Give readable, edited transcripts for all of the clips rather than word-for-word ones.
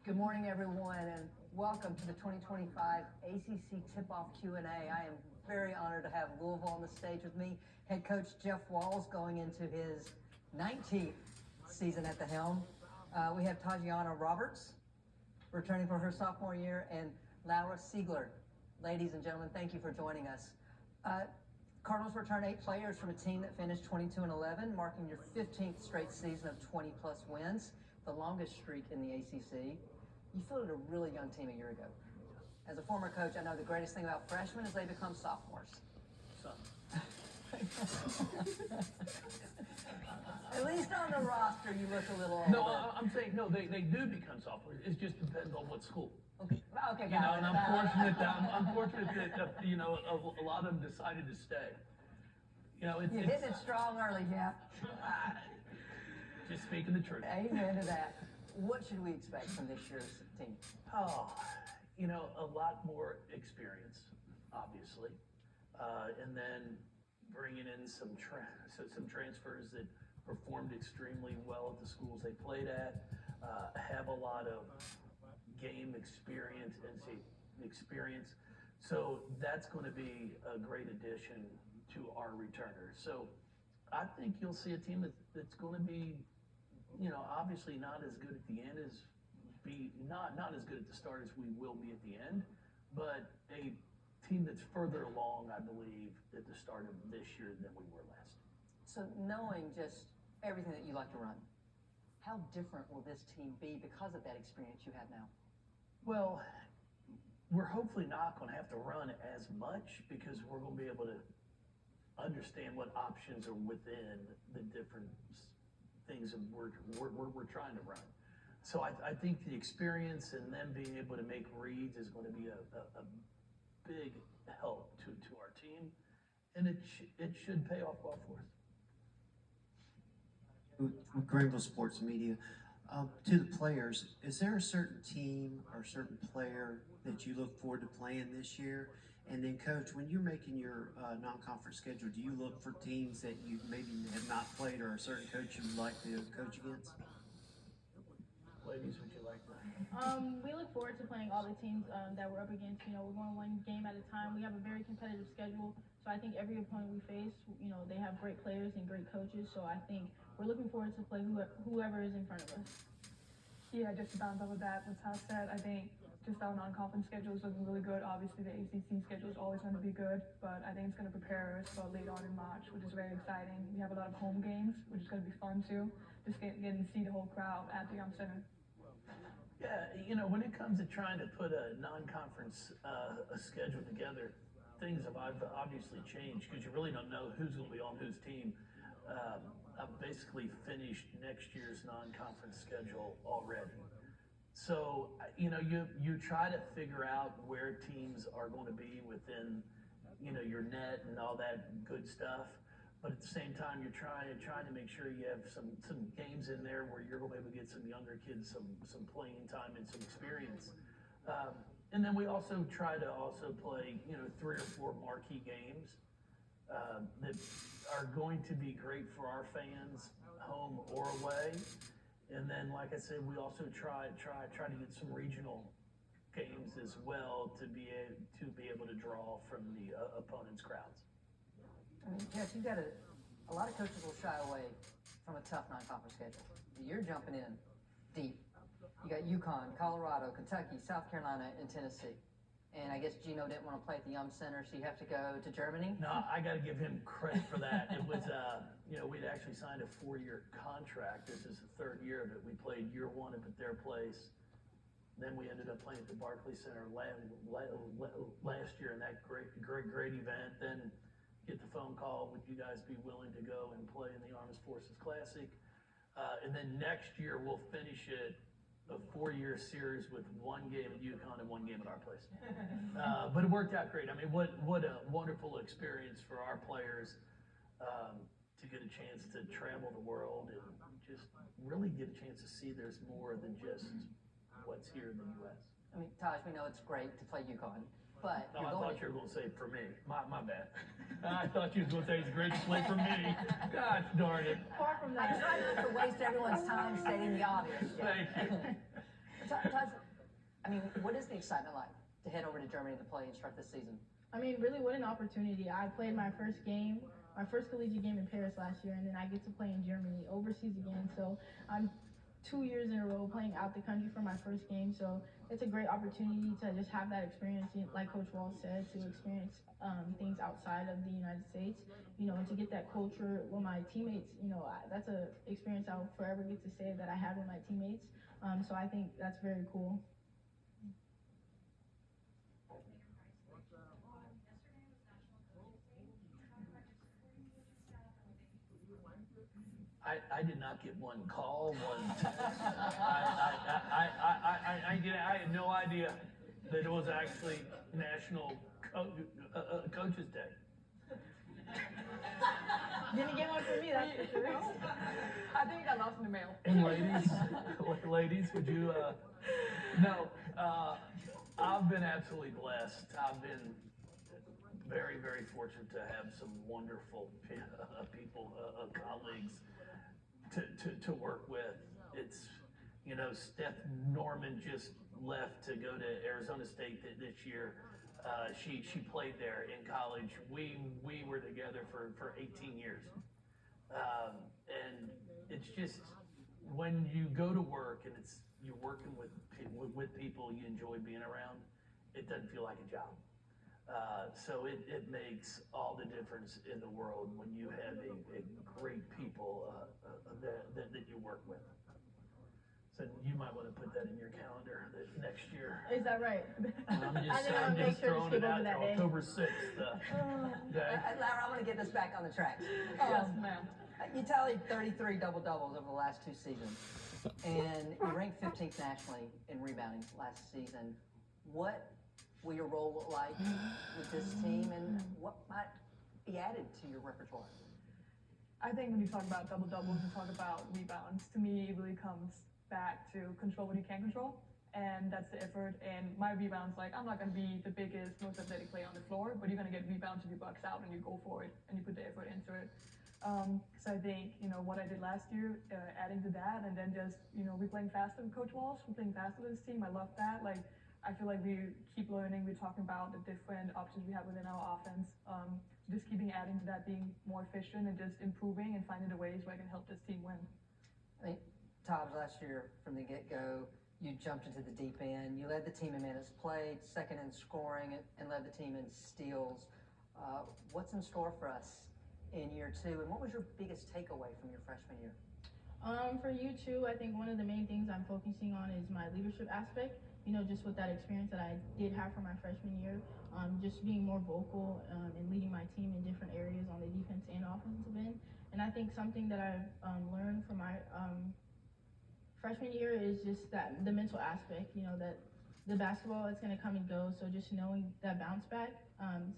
Good morning, everyone, and welcome to the 2025 ACC Tip-Off Q&A. I am very honored to have Louisville on the stage with me. Head coach Jeff Walz going into his 19th season at the helm. We have Tajiana Roberts returning for her sophomore year, and Laura Siegler. Ladies and gentlemen, thank you for joining us. Cardinals return 8 players from a team that finished 22-11, marking your 15th straight season of 20-plus wins, the longest streak in the ACC. You fielded a really young team a year ago. As a former coach, I know the greatest thing about freshmen is they become sophomores. At least on the roster, you look a little older. No, I'm saying, no, they do become sophomores. It just depends on what school. Okay, okay, You know, and I'm fortunate that, a lot of them decided to stay. You know, You hit it strong early, Jeff. Just speaking the truth. Amen to that. What should we expect from this year's team? Oh, a lot more experience, obviously. And then bringing in some transfers that performed extremely well at the schools they played at, have a lot of game experience, NCAA experience. So that's going to be a great addition to our returners. So I think you'll see a team that's going to be, obviously not as good at the end as not as good at the start as we will be at the end, but a team that's further along, I believe, at the start of this year than we were last. So knowing just everything that you like to run, how different will this team be because of that experience you have now? Well, we're hopefully not going to have to run as much because we're going to be able to understand what options are within the different things that we're trying to run. So I think the experience and them being able to make reads is going to be a big help to our team, and it should pay off well for us. With Greenville Sports Media, to the players, is there a certain team or certain player that you look forward to playing this year? And then, Coach, when you're making your non-conference schedule, do you look for teams that you maybe have not played or a certain coach you would like to coach against? Ladies, would you like that? We look forward to playing all the teams that we're up against. We're going one game at a time. We have a very competitive schedule, so I think every opponent we face, they have great players and great coaches. So I think we're looking forward to play whoever is in front of us. Yeah, just to bounce off of that, what Tal said, I think just our non-conference schedule is looking really good. Obviously, the ACC schedule is always going to be good, but I think it's going to prepare us for late on in March, which is very exciting. We have a lot of home games, which is going to be fun too. Just getting to see the whole crowd at the Center. Yeah, when it comes to trying to put a non-conference a schedule together, things have obviously changed because you really don't know who's going to be on whose team. I've basically finished next year's non-conference schedule already. So, you try to figure out where teams are going to be within, your net and all that good stuff. But at the same time, you're trying to make sure you have some games in there where you're going to be able to get some younger kids some playing time and some experience. And then we also try to play, 3 or 4 marquee games that are going to be great for our fans, home or away. And then, like I said, we also try to get some regional games as well to be able to draw from the opponent's crowds. I mean, Jeff, you've got a lot of coaches will shy away from a tough non-conference schedule. You're jumping in deep. You got UConn, Colorado, Kentucky, South Carolina, and Tennessee. And I guess Gino didn't want to play at the Center, so you have to go to Germany. No, I got to give him credit for that. It was, we'd actually signed a 4-year contract. This is the 3rd year of it. We played year 1 up at their place. Then we ended up playing at the Barclays Center last year in that great event. Then get the phone call, would you guys be willing to go and play in the Armed Forces Classic? And then next year we'll finish it a 4-year series with 1 game at UConn and 1 game at our place. But it worked out great. I mean, what a wonderful experience for our players to get a chance to travel the world and just really get a chance to see there's more than just what's here in the U.S. I mean, Taj, we know it's great to play UConn, but No, I you're thought you were going to say for me. My bad. I thought you was going to say it's great to play for me. Gosh darn it. Far from I that. try not to waste everyone's time stating the obvious. Thank you. Taj, I mean, what is the excitement like to head over to Germany to play and start this season? I mean, really, what an opportunity. I played my first collegiate game in Paris last year, and then I get to play in Germany overseas again. So I'm 2 years in a row playing out the country for my first game. So it's a great opportunity to just have that experience, like Coach Wall said, to experience things outside of the United States, and to get that culture with my teammates. That's a experience I'll forever get to say that I had with my teammates. So I think that's very cool. I did not get one call, one text. I had no idea that it was actually National Coaches Day. Didn't get one for me, that's for sure. I think I lost in the mail. And ladies, would you, no, I've been absolutely blessed. I've been very, very fortunate to have some wonderful people, colleagues to work with. It's, Steph Norman just left to go to Arizona State this year. She played there in college. We were together for 18 years. And it's just, when you go to work and you're working with people you enjoy being around, it doesn't feel like a job. So it makes all the difference in the world when you have a great people that you work with. So you might want to put that in your calendar next year. Is that right? I'm just throwing it out there, October 6th. Lara, I'm going to get this back on the tracks. Yes, ma'am. You tallied 33 double-doubles over the last 2 seasons, and you ranked 15th nationally in rebounding last season. What will your role look like with this team, and what might be added to your repertoire? I think when you talk about double-doubles, you talk about rebounds. To me, it really comes back to control what you can control, and that's the effort. And my rebounds, I'm not going to be the biggest, most athletic player on the floor, but you're going to get rebounds if you box out and you go for it and you put the effort into it. So I think, what I did last year, adding to that, and then just, we're playing faster with Coach Walsh, we're playing faster with this team. I love that. I feel like we keep learning. We're talking about the different options we have within our offense. Just keeping adding to that, being more efficient and just improving and finding the ways where I can help this team win. I think, Todd, last year from the get-go, you jumped into the deep end. You led the team in minutes played, second in scoring, and led the team in steals. What's in store for us in year 2, and what was your biggest takeaway from your freshman year? For you too, I think one of the main things I'm focusing on is my leadership aspect. Just with that experience that I did have for my freshman year, just being more vocal and leading my team in different areas on the defense and offensive end. And I think something that I've learned from my freshman year is just that the mental aspect. That the basketball is going to come and go, so just knowing that bounce back.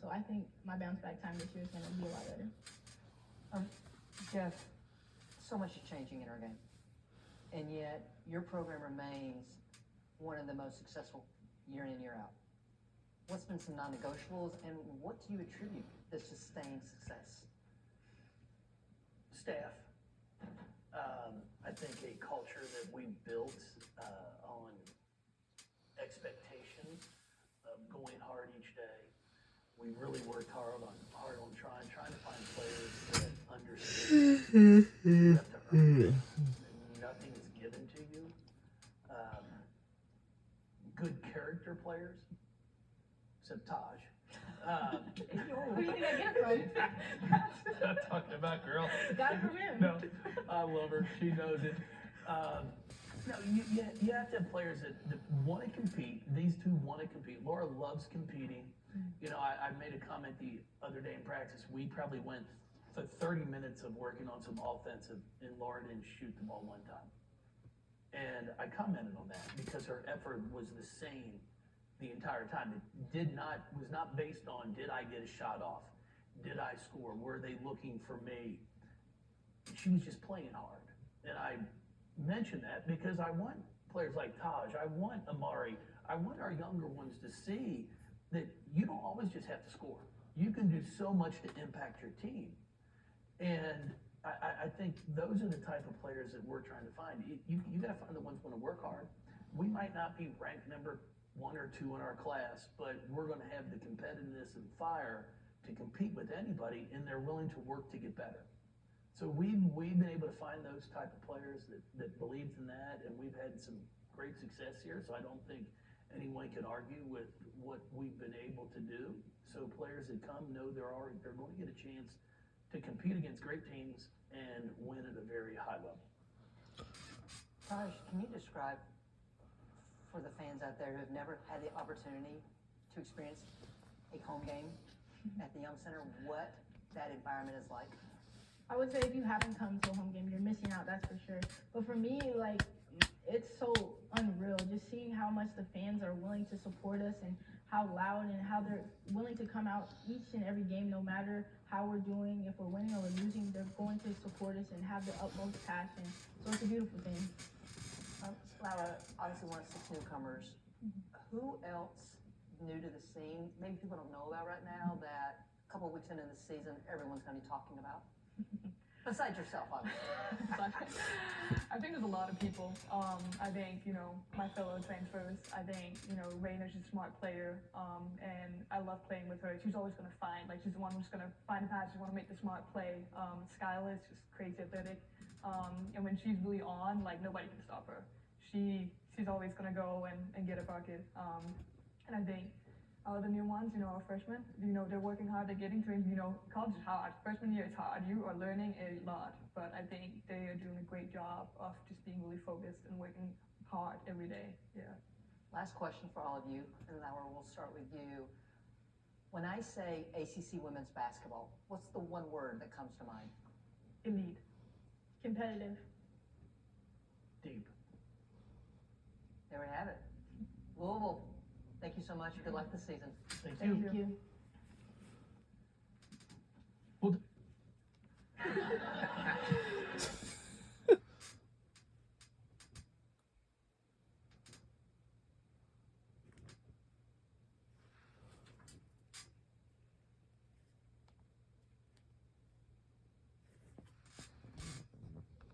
So I think my bounce back time this year is going to be a lot better. Jeff, so much is changing in our game, and yet your program remains one of the most successful year in, year out. What's been some non-negotiables, and what do you attribute this sustained success? Staff. I think a culture that we built on expectations of going hard each day. We really worked hard on trying to find players that understand you have to earn it. Nothing is given to you. Good character players, except Taj. Who do you think I get it from? I'm talking about girl. Got it from him. No, I love her. She knows it. No, you have to have players that want to compete. These two want to compete. Laura loves competing. I made a comment the other day in practice. We probably went for 30 minutes of working on some offensive, and Laura didn't shoot the ball one time. And I commented on that because her effort was the same the entire time. It was not based on, did I get a shot off? Did I score? Were they looking for me? She was just playing hard. And I mention that because I want players like Taj, I want Amari, I want our younger ones to see that you don't always just have to score. You can do so much to impact your team. And I think those are the type of players that we're trying to find. You got to find the ones who want to work hard. we might not be ranked number 1 or 2 in our class, but we're gonna have the competitiveness and fire to compete with anybody, and they're willing to work to get better. So we've been able to find those type of players that believes in that, and we've had some great success here, so I don't think anyone can argue with what we've been able to do. So players that come know they're going to get a chance to compete against great teams and win at a very high level. Taj, can you describe for the fans out there who have never had the opportunity to experience a home game at the Yum Center, what that environment is like? I would say if you haven't come to a home game, you're missing out, that's for sure. But for me, like, it's so unreal just seeing how much the fans are willing to support us and how loud and how they're willing to come out each and every game, no matter how we're doing, if we're winning or we're losing, they're going to support us and have the utmost passion. So it's a beautiful thing. Lala, obviously one of 6 newcomers. Who else new to the scene, maybe people don't know about right now, that a couple of weeks into the season, everyone's going to be talking about? Besides yourself, obviously. I think there's a lot of people. I think, my fellow transfers, I think, Raina's a smart player, and I love playing with her. She's always going to find, she's the one who's going to find the pass, she's want to make the smart play. Skylar is just crazy athletic, and when she's really on, nobody can stop her. She's always going to go and get a bucket, and I think the new ones, our freshmen, they're working hard, they're getting trained, college is hard, freshman year is hard, you are learning a lot, but I think they are doing a great job of just being really focused and working hard every day, yeah. Last question for all of you, and Laura, we'll start with you. When I say ACC women's basketball, what's the one word that comes to mind? Elite. Competitive. Deep. There we have it. Louisville, thank you so much. Good luck this season. Thank Thank you. you. Well,